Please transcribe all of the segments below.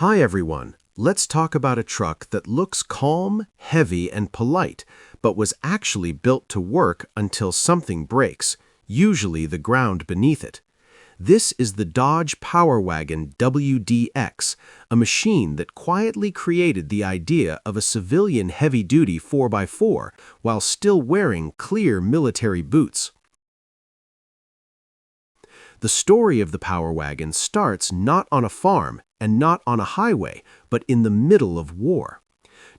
Hi everyone, let's talk about a truck that looks calm, heavy, and polite, but was actually built to work until something breaks, usually the ground beneath it. This is the Dodge Power Wagon WDX, a machine that quietly created the idea of a civilian heavy-duty 4x4 while still wearing clear military boots. The story of the Power Wagon starts not on a farm and not on a highway, but in the middle of war.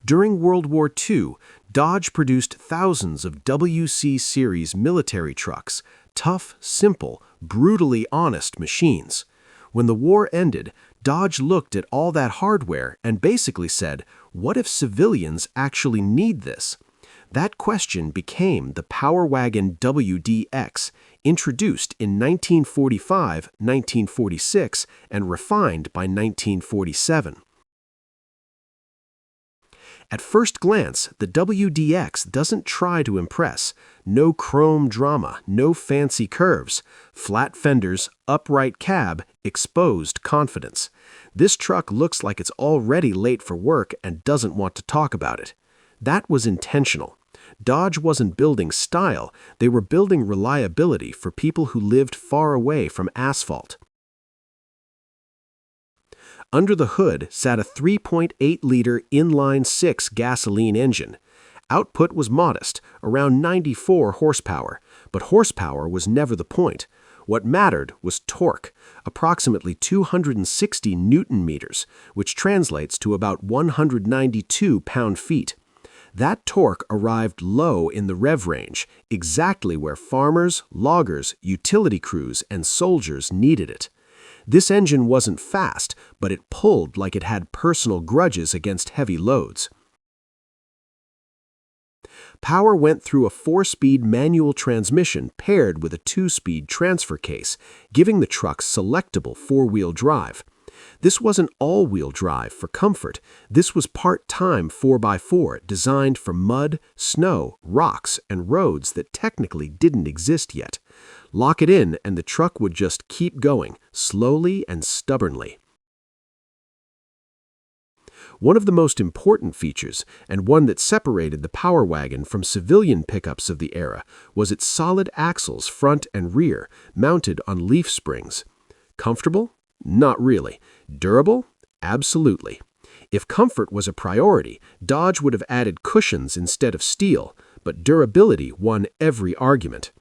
During World War II, Dodge produced thousands of WC Series military trucks, tough, simple, brutally honest machines. When the war ended, Dodge looked at all that hardware and basically said, what if civilians actually need this? That question became the Power Wagon WDX, introduced in 1945, 1946, and refined by 1947. At first glance, the WDX doesn't try to impress. No chrome drama, no fancy curves, flat fenders, upright cab, exposed confidence. This truck looks like it's already late for work and doesn't want to talk about it. That was intentional. Dodge wasn't building style, they were building reliability for people who lived far away from asphalt. Under the hood sat a 3.8-liter inline-six gasoline engine. Output was modest, around 94 horsepower, but horsepower was never the point. What mattered was torque, approximately 260 newton-meters, which translates to about 192 pound-feet. That torque arrived low in the rev range, exactly where farmers, loggers, utility crews, and soldiers needed it. This engine wasn't fast, but it pulled like it had personal grudges against heavy loads. Power went through a 4-speed manual transmission paired with a 2-speed transfer case, giving the truck selectable 4-wheel drive. This wasn't all-wheel drive for comfort. This was part-time 4x4 designed for mud, snow, rocks, and roads that technically didn't exist yet. Lock it in and the truck would just keep going, slowly and stubbornly. One of the most important features, and one that separated the Power Wagon from civilian pickups of the era, was its solid axles front and rear, mounted on leaf springs. Comfortable? Not really. Durable? Absolutely. If comfort was a priority, Dodge would have added cushions instead of steel, but durability won every argument.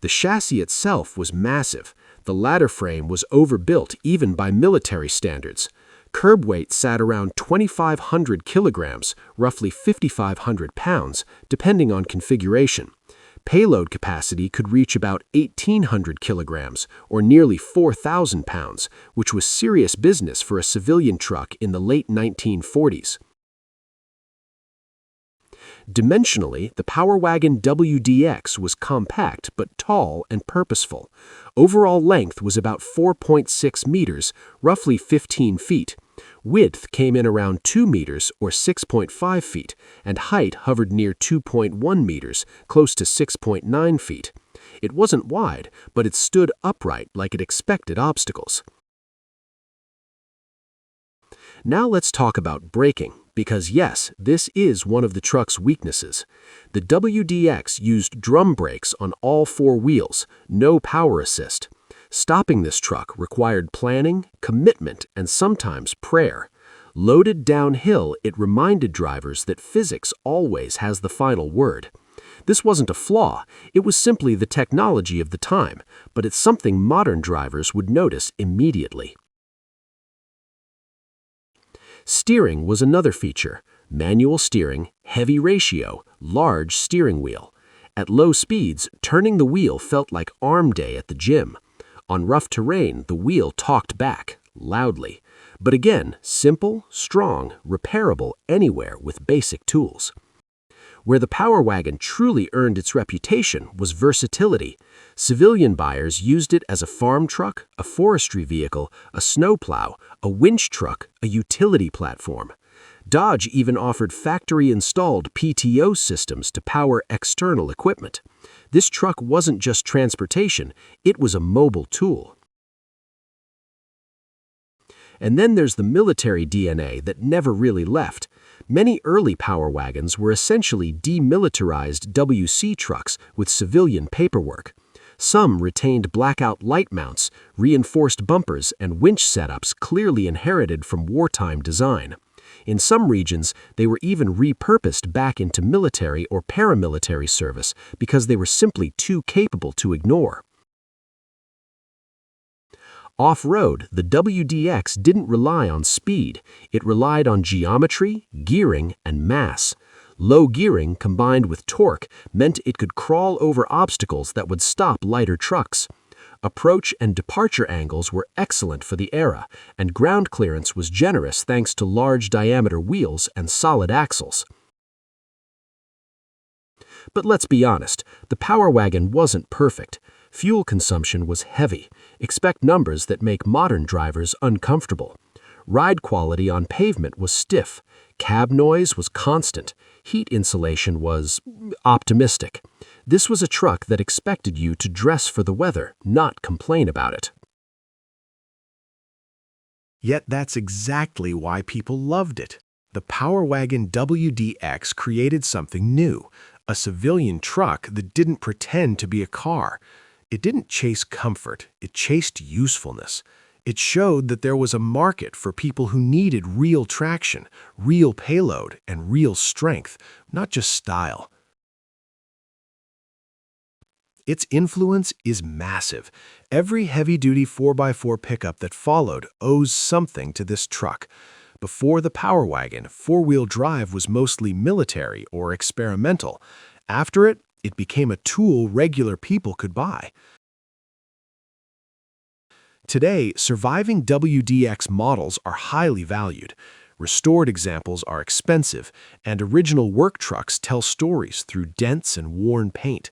The chassis itself was massive. The ladder frame was overbuilt even by military standards. Curb weight sat around 2,500 kilograms, roughly 5,500 pounds, depending on configuration. Payload capacity could reach about 1,800 kilograms, or nearly 4,000 pounds, which was serious business for a civilian truck in the late 1940s. Dimensionally, the Power Wagon WDX was compact but tall and purposeful. Overall length was about 4.6 meters, roughly 15 feet. Width came in around 2 meters or 6.5 feet, and height hovered near 2.1 meters, close to 6.9 feet. It wasn't wide, but it stood upright like it expected obstacles. Now let's talk about braking, because yes, this is one of the truck's weaknesses. The WDX used drum brakes on all 4 wheels, no power assist. Stopping this truck required planning, commitment, and sometimes prayer. Loaded downhill, it reminded drivers that physics always has the final word. This wasn't a flaw, it was simply the technology of the time, but it's something modern drivers would notice immediately. Steering was another feature. Manual steering, heavy ratio, large steering wheel. At low speeds, turning the wheel felt like arm day at the gym. On rough terrain, the wheel talked back, loudly. But again, simple, strong, repairable anywhere with basic tools. Where the Power Wagon truly earned its reputation was versatility. Civilian buyers used it as a farm truck, a forestry vehicle, a snowplow, a winch truck, a utility platform. Dodge even offered factory-installed PTO systems to power external equipment. This truck wasn't just transportation, it was a mobile tool. And then there's the military DNA that never really left. Many early power wagons were essentially demilitarized WC trucks with civilian paperwork. Some retained blackout light mounts, reinforced bumpers, and winch setups clearly inherited from wartime design. In some regions, they were even repurposed back into military or paramilitary service because they were simply too capable to ignore. Off-road, the WDX didn't rely on speed. It relied on geometry, gearing, and mass. Low gearing combined with torque meant it could crawl over obstacles that would stop lighter trucks. Approach and departure angles were excellent for the era, and ground clearance was generous thanks to large diameter wheels and solid axles. But let's be honest, the Power Wagon wasn't perfect. Fuel consumption was heavy. Expect numbers that make modern drivers uncomfortable. Ride quality on pavement was stiff. Cab noise was constant. Heat insulation was optimistic. This was a truck that expected you to dress for the weather, not complain about it. Yet that's exactly why people loved it. The Power Wagon WDX created something new, a civilian truck that didn't pretend to be a car. It didn't chase comfort, it chased usefulness. It showed that there was a market for people who needed real traction, real payload, and real strength, not just style. Its influence is massive. Every heavy-duty 4x4 pickup that followed owes something to this truck. Before the Power Wagon, four-wheel drive was mostly military or experimental. After it, it became a tool regular people could buy. Today, surviving WDX models are highly valued. Restored examples are expensive, and original work trucks tell stories through dents and worn paint.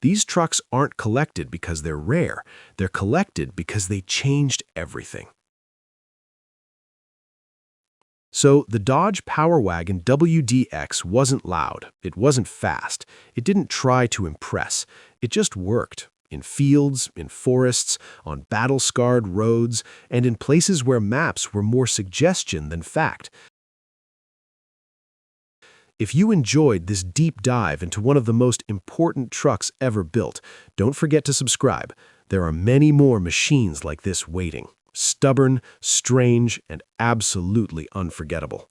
These trucks aren't collected because they're rare. They're collected because they changed everything. So the Dodge Power Wagon WDX wasn't loud. It wasn't fast. It didn't try to impress. It just worked. In fields, in forests, on battle-scarred roads, and in places where maps were more suggestion than fact. If you enjoyed this deep dive into one of the most important trucks ever built, don't forget to subscribe. There are many more machines like this waiting. Stubborn, strange, and absolutely unforgettable.